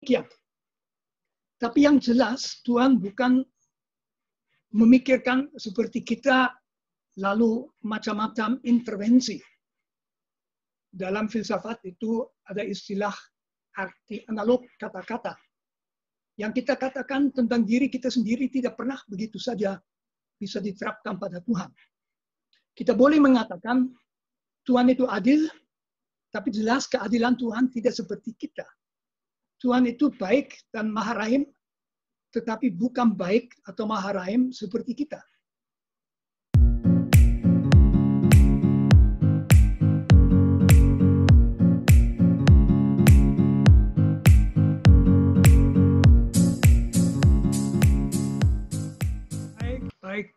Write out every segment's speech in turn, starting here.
demikian. Tapi yang jelas Tuhan bukan memikirkan seperti kita lalu macam-macam intervensi. Dalam filsafat itu ada istilah arti analog kata-kata. Yang kita katakan tentang diri kita sendiri tidak pernah begitu saja bisa diterapkan pada Tuhan. Kita boleh mengatakan Tuhan itu adil, tapi jelas keadilan Tuhan tidak seperti kita. Tuhan itu baik dan maha rahim, tetapi bukan baik atau maha rahim seperti kita.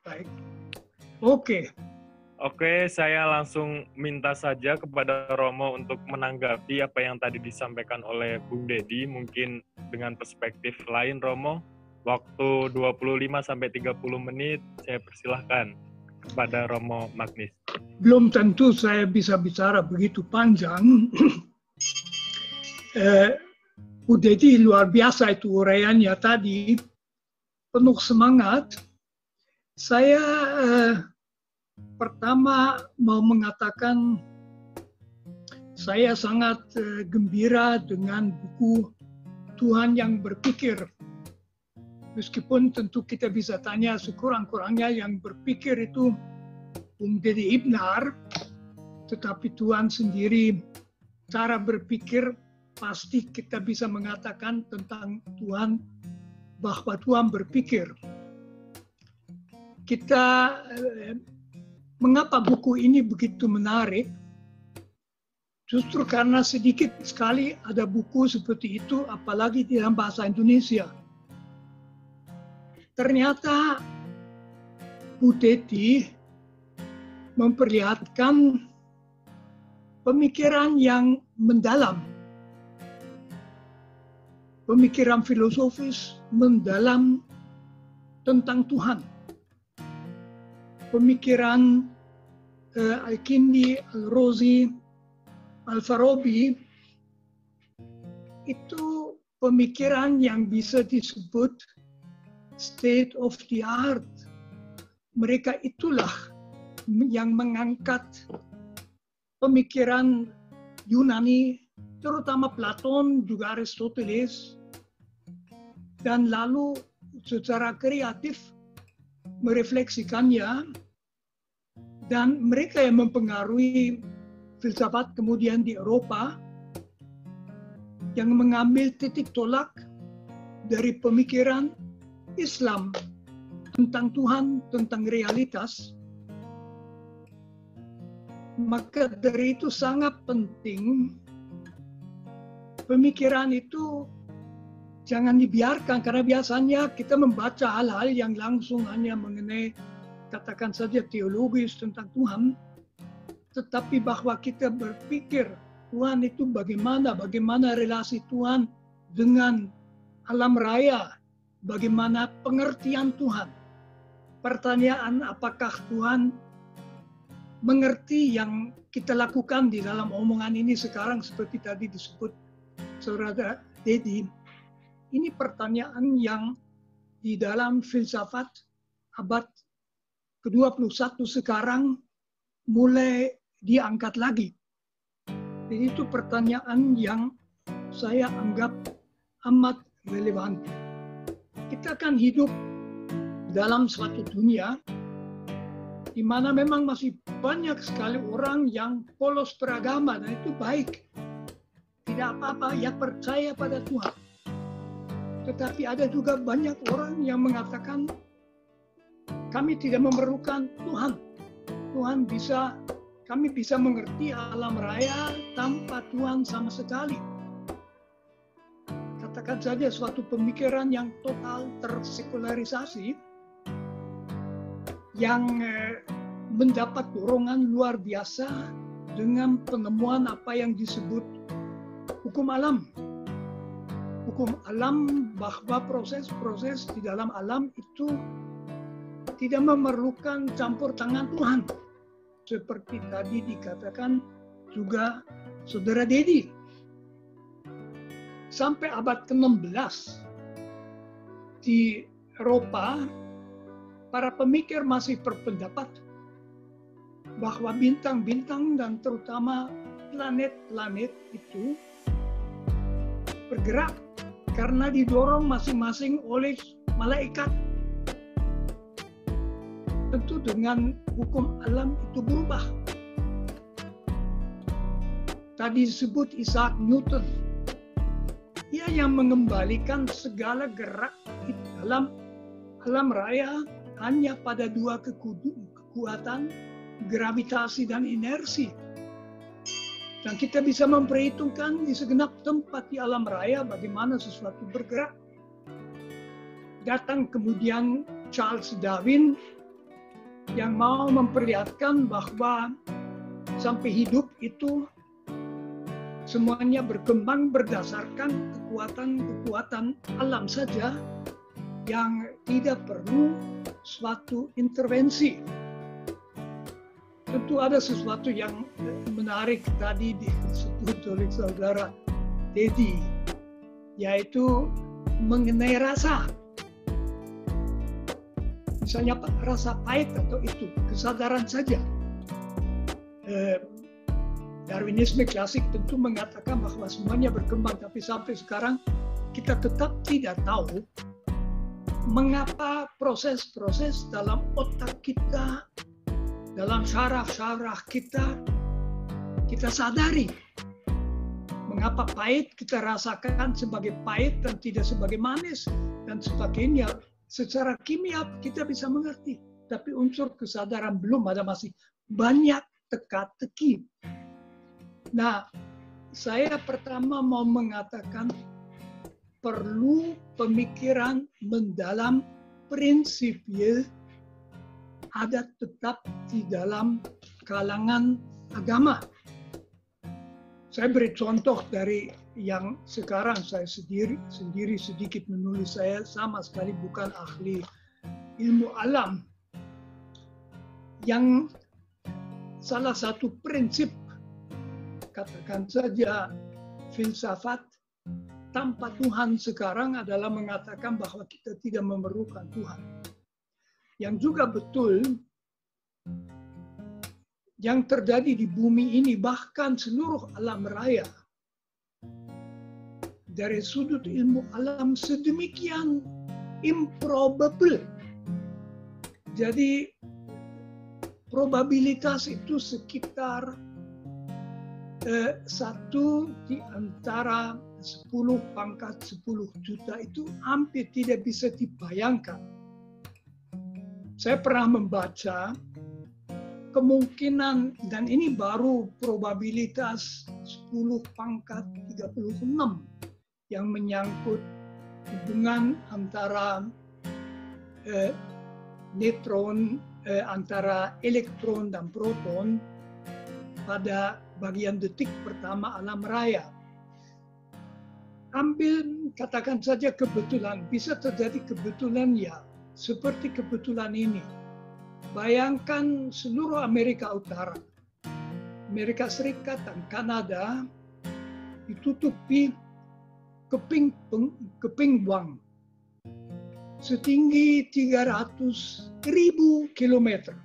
Baik. Oke. Oke, saya langsung minta saja kepada Romo untuk menanggapi apa yang tadi disampaikan oleh Bung Dedi, mungkin dengan perspektif lain, Romo. Waktu 25-30 menit, saya persilahkan kepada Romo Magnis. Belum tentu saya bisa bicara begitu panjang. Bu Dedi luar biasa itu uraiannya tadi, penuh semangat. Saya pertama mau mengatakan saya sangat gembira dengan buku Tuhan yang Berpikir. Meskipun tentu kita bisa tanya sekurang-kurangnya yang berpikir itu Bung Dedi Ibnar, tetapi Tuhan sendiri cara berpikir pasti kita bisa mengatakan tentang Tuhan bahwa Tuhan berpikir. Mengapa buku ini begitu menarik? Justru karena sedikit sekali ada buku seperti itu, apalagi di dalam bahasa Indonesia. Ternyata Bu Dedi memperlihatkan pemikiran yang mendalam, pemikiran filosofis mendalam tentang Tuhan. Pemikiran Al-Kindi, Al-Razi, Al-Farabi itu pemikiran yang bisa disebut state of the art. Mereka itulah yang mengangkat pemikiran Yunani, terutama Platon, juga Aristoteles, dan lalu secara kreatif merefleksikannya, dan mereka yang mempengaruhi filsafat kemudian di Eropa yang mengambil titik tolak dari pemikiran Islam tentang Tuhan, tentang realitas. Maka dari itu sangat penting pemikiran itu jangan dibiarkan, karena biasanya kita membaca hal-hal yang langsung hanya mengenai, katakan saja teologis tentang Tuhan, tetapi bahwa kita berpikir Tuhan itu bagaimana relasi Tuhan dengan alam raya, bagaimana pengertian Tuhan. Pertanyaan apakah Tuhan mengerti yang kita lakukan di dalam omongan ini sekarang seperti tadi disebut Saudara Dedi. Ini pertanyaan yang di dalam filsafat abad ke-21 sekarang mulai diangkat lagi. Jadi itu pertanyaan yang saya anggap amat relevan. Kita kan hidup dalam suatu dunia di mana memang masih banyak sekali orang yang polos beragama, dan itu baik. Tidak apa-apa, ya percaya pada Tuhan. Tetapi ada juga banyak orang yang mengatakan kami tidak memerlukan Tuhan. Kami bisa mengerti alam raya tanpa Tuhan sama sekali. Katakan saja suatu pemikiran yang total tersekularisasi, yang mendapat dorongan luar biasa dengan penemuan apa yang disebut hukum alam. Hukum alam, bahwa proses-proses di dalam alam itu tidak memerlukan campur tangan Tuhan. Seperti tadi dikatakan juga Saudara Dedi. sampai abad ke-16 di Eropa, para pemikir masih berpendapat bahwa bintang-bintang dan terutama planet-planet itu bergerak karena didorong masing-masing oleh malaikat. Tentu dengan hukum alam itu berubah. Tadi disebut Isaac Newton. Ia yang mengembalikan segala gerak di dalam alam raya hanya pada dua kekuatan, gravitasi dan inersi. Dan kita bisa memperhitungkan di segenap tempat di alam raya bagaimana sesuatu bergerak. Datang kemudian Charles Darwin yang mau memperlihatkan bahwa sampai hidup itu semuanya berkembang berdasarkan kekuatan-kekuatan alam saja yang tidak perlu suatu intervensi. Tentu ada sesuatu yang menarik tadi disebut oleh saudara Teddy, yaitu mengenai rasa. Misalnya rasa pahit atau itu, kesadaran saja. Darwinisme klasik tentu mengatakan bahwa semuanya berkembang, tapi sampai sekarang kita tetap tidak tahu mengapa proses-proses dalam otak kita, dalam syaraf-syaraf kita sadari. Mengapa pahit kita rasakan sebagai pahit dan tidak sebagai manis dan sebagainya. Secara kimia kita bisa mengerti, tapi unsur kesadaran belum ada, masih banyak teka-teki. Nah, saya pertama mau mengatakan perlu pemikiran mendalam prinsipil ada tetap di dalam kalangan agama. Saya beri contoh dari yang sekarang saya sendiri sedikit menulis. Saya sama sekali bukan ahli ilmu alam. Yang salah satu prinsip, katakan saja filsafat tanpa Tuhan sekarang adalah mengatakan bahwa kita tidak memerlukan Tuhan. Yang juga betul, yang terjadi di bumi ini, bahkan seluruh alam raya, dari sudut ilmu alam sedemikian improbable. Jadi probabilitas itu sekitar 1 di antara 10 pangkat 10 juta, itu hampir tidak bisa dibayangkan. Saya pernah membaca kemungkinan, dan ini baru probabilitas 10 pangkat 36 yang menyangkut hubungan antara neutron, antara elektron dan proton pada bagian detik pertama alam raya. Ambil, katakan saja kebetulan, bisa terjadi kebetulan ya, seperti kebetulan ini. Bayangkan seluruh Amerika Utara, Amerika Serikat dan Kanada ditutupi keping buang setinggi 300.000 kilometer.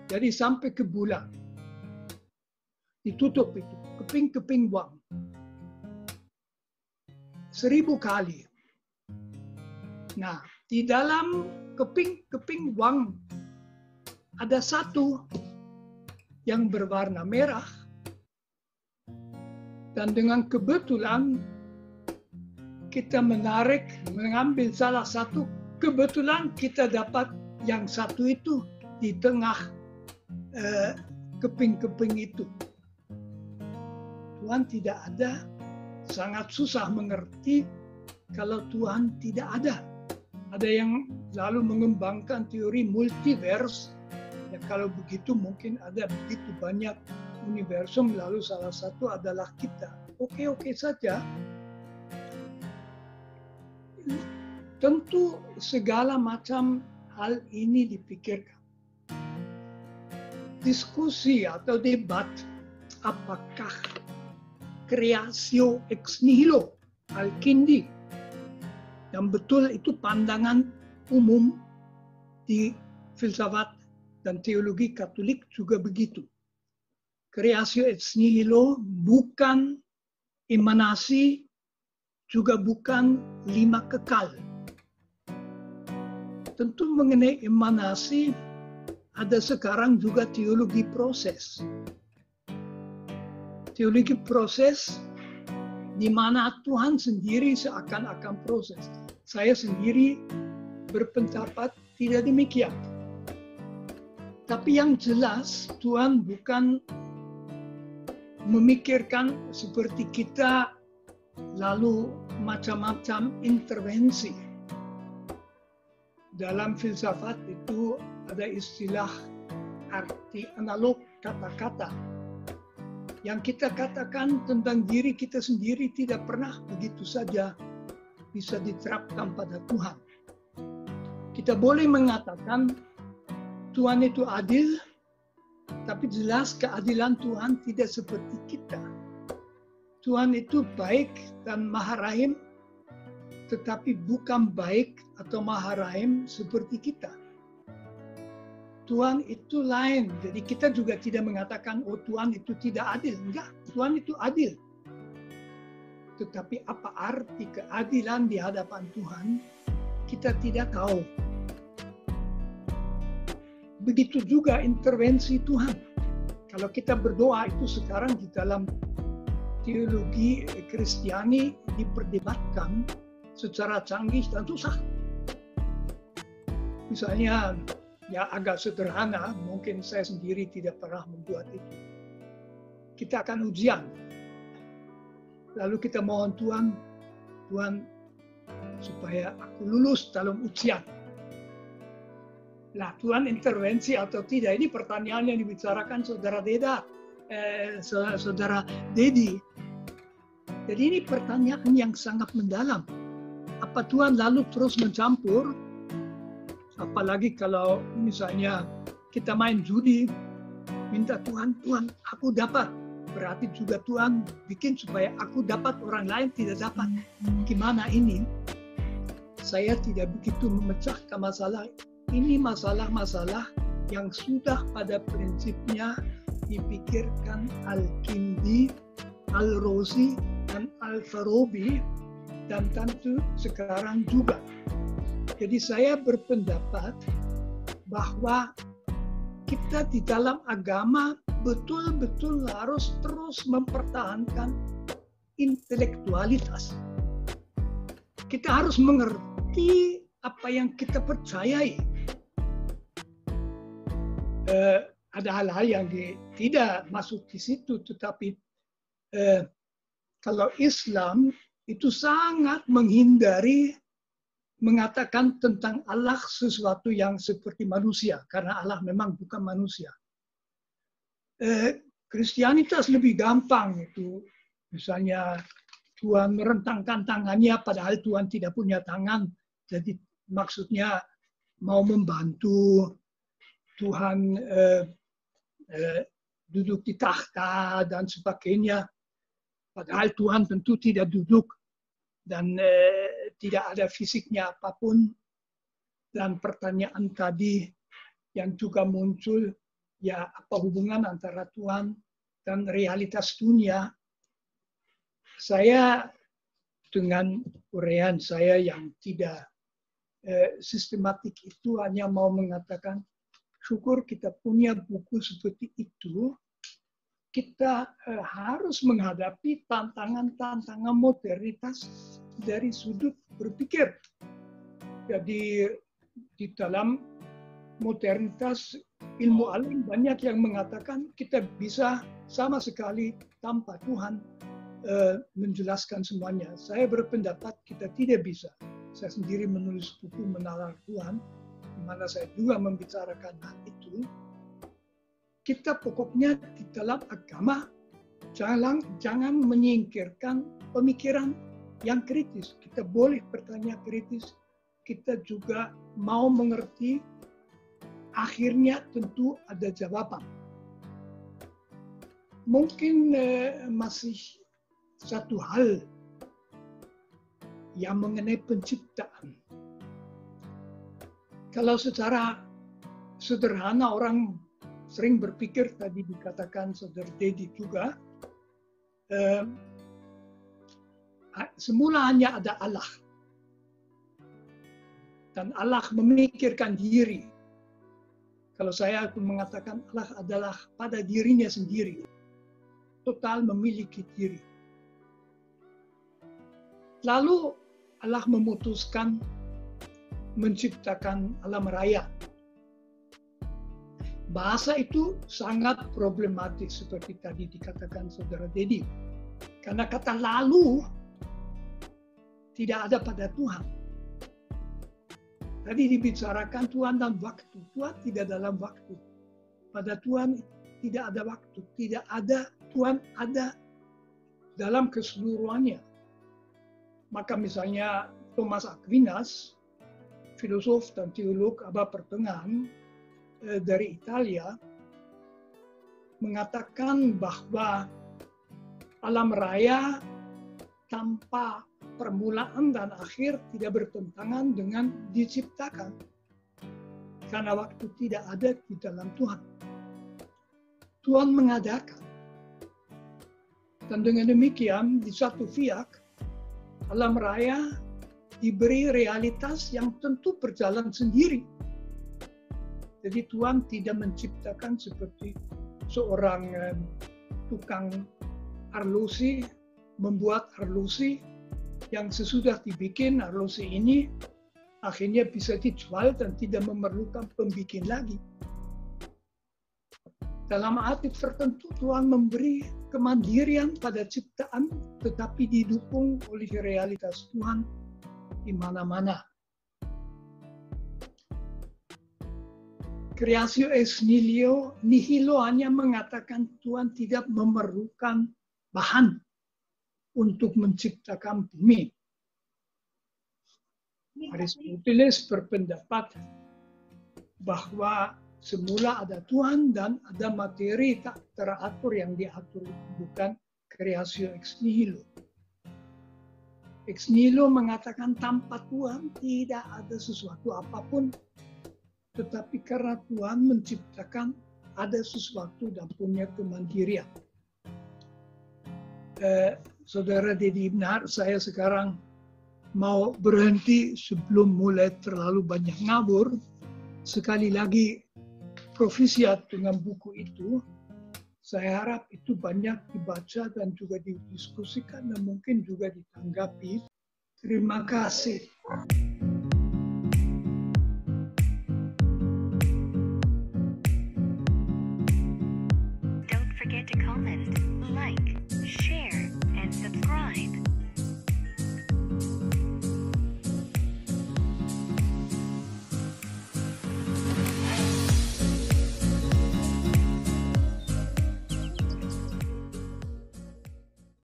Jadi sampai ke bulan. Ditutup itu, keping buang. 1000 kali. Nah, di dalam keping buang ada satu yang berwarna merah. Dan dengan kebetulan kita mengambil salah satu, kebetulan kita dapat yang satu itu di tengah keping-keping itu. Tuhan tidak ada, sangat susah mengerti kalau Tuhan tidak ada. Ada yang lalu mengembangkan teori multiverse. Ya, kalau begitu mungkin ada begitu banyak universum, lalu salah satu adalah kita. Oke saja. Tentu segala macam hal ini dipikirkan. Diskusi atau debat, apakah creatio ex nihilo, Al-Kindi. Yang betul itu pandangan umum di filsafat dan teologi Katolik juga begitu. Creatio ex nihilo bukan emanasi, juga bukan lima kekal. Tentu mengenai emanasi ada sekarang juga teologi proses. Teologi proses di mana Tuhan sendiri seakan-akan proses. Saya sendiri berpendapat tidak demikian. Tapi yang jelas Tuhan bukan memikirkan seperti kita lalu macam-macam intervensi. Dalam filsafat itu ada istilah arti analog kata-kata. Yang kita katakan tentang diri kita sendiri tidak pernah begitu saja bisa diterapkan pada Tuhan. Kita boleh mengatakan Tuhan itu adil, tapi jelas keadilan Tuhan tidak seperti kita. Tuhan itu baik dan maha rahim, tetapi bukan baik atau maha rahim seperti kita. Tuhan itu lain, jadi kita juga tidak mengatakan, oh Tuhan itu tidak adil. Enggak, Tuhan itu adil. Tetapi apa arti keadilan di hadapan Tuhan, kita tidak tahu. Begitu juga intervensi Tuhan. Kalau kita berdoa itu sekarang di dalam teologi Kristiani diperdebatkan secara canggih dan susah. Misalnya, ya agak sederhana, mungkin saya sendiri tidak pernah membuat itu. Kita akan ujian. Lalu kita mohon Tuhan supaya aku lulus dalam ujian. Nah, Tuhan intervensi atau tidak? Ini pertanyaan yang dibicarakan saudara Dedi. Jadi ini pertanyaan yang sangat mendalam. Apa Tuhan lalu terus mencampur? Apalagi kalau misalnya kita main judi, minta Tuhan, aku dapat. Berarti juga Tuhan bikin supaya aku dapat, orang lain tidak dapat. Gimana ini? Saya tidak begitu memecahkan masalah. Ini masalah-masalah yang sudah pada prinsipnya dipikirkan Al-Kindi, Al-Rozi, dan Al-Farabi, dan tentu sekarang juga. Jadi saya berpendapat bahwa kita di dalam agama betul-betul harus terus mempertahankan intelektualitas. Kita harus mengerti apa yang kita percayai. Ada hal-hal yang tidak masuk di situ, tetapi kalau Islam itu sangat menghindari mengatakan tentang Allah sesuatu yang seperti manusia, karena Allah memang bukan manusia. Kristianitas lebih gampang itu, misalnya Tuhan merentangkan tangannya padahal Tuhan tidak punya tangan, jadi maksudnya mau membantu Tuhan duduk di takhta dan sebagainya, padahal Tuhan tentu tidak duduk dan tidak ada fisiknya apapun. Dan pertanyaan tadi yang juga muncul, ya apa hubungan antara Tuhan dan realitas dunia? Saya dengan uraian saya yang tidak sistematik itu hanya mau mengatakan, syukur kita punya buku seperti itu. Kita harus menghadapi tantangan-tantangan modernitas dari sudut berpikir. Jadi di dalam modernitas ilmu alam banyak yang mengatakan kita bisa sama sekali tanpa Tuhan menjelaskan semuanya. Saya berpendapat kita tidak bisa. Saya sendiri menulis buku Menalar Tuhan, di mana saya juga membicarakan hal itu. Kita pokoknya di dalam agama jangan menyingkirkan pemikiran yang kritis. Kita boleh bertanya kritis, kita juga mau mengerti, akhirnya tentu ada jawaban. Mungkin masih satu hal yang mengenai penciptaan. Kalau secara sederhana orang sering berpikir, tadi dikatakan Saudara Dedi juga, semula hanya ada Allah. Dan Allah memikirkan diri. Kalau saya mengatakan Allah adalah pada dirinya sendiri. Total memiliki diri. Lalu Allah memutuskan menciptakan alam raya. Bahasa itu sangat problematis seperti tadi dikatakan Saudara Dedi. Karena kata lalu tidak ada pada Tuhan. Tadi dibicarakan Tuhan dan waktu. Tuhan tidak dalam waktu. Pada Tuhan tidak ada waktu. Tidak ada, Tuhan ada dalam keseluruhannya. Maka misalnya Thomas Aquinas, filosof dan teolog abad pertengahan dari Italia, mengatakan bahwa alam raya tanpa permulaan dan akhir tidak bertentangan dengan diciptakan. Karena waktu tidak ada di dalam Tuhan. Tuhan mengadakan. Dan dengan demikian, di satu pihak, alam raya diberi realitas yang tentu berjalan sendiri. Jadi Tuhan tidak menciptakan seperti seorang tukang arloji, membuat arloji yang sesudah dibikin arloji ini akhirnya bisa dijual dan tidak memerlukan pembikin lagi. Dalam arti tertentu Tuhan memberi kemandirian pada ciptaan tetapi didukung oleh realitas Tuhan di mana-mana. Creatio ex nihilo hanya mengatakan Tuhan tidak memerlukan bahan untuk menciptakan bumi. Aristoteles berpendapat bahwa semula ada Tuhan dan ada materi tak teratur yang diatur, bukan creatio ex nihilo. Ex nihilo mengatakan tanpa Tuhan tidak ada sesuatu apapun, tetapi karena Tuhan menciptakan ada sesuatu dan punya kemandirian. Saudara Dedi benar, saya sekarang mau berhenti sebelum mulai terlalu banyak ngabur. Sekali lagi, Profisiat dengan buku itu, saya harap itu banyak dibaca dan juga didiskusikan dan mungkin juga ditanggapi. Terima kasih.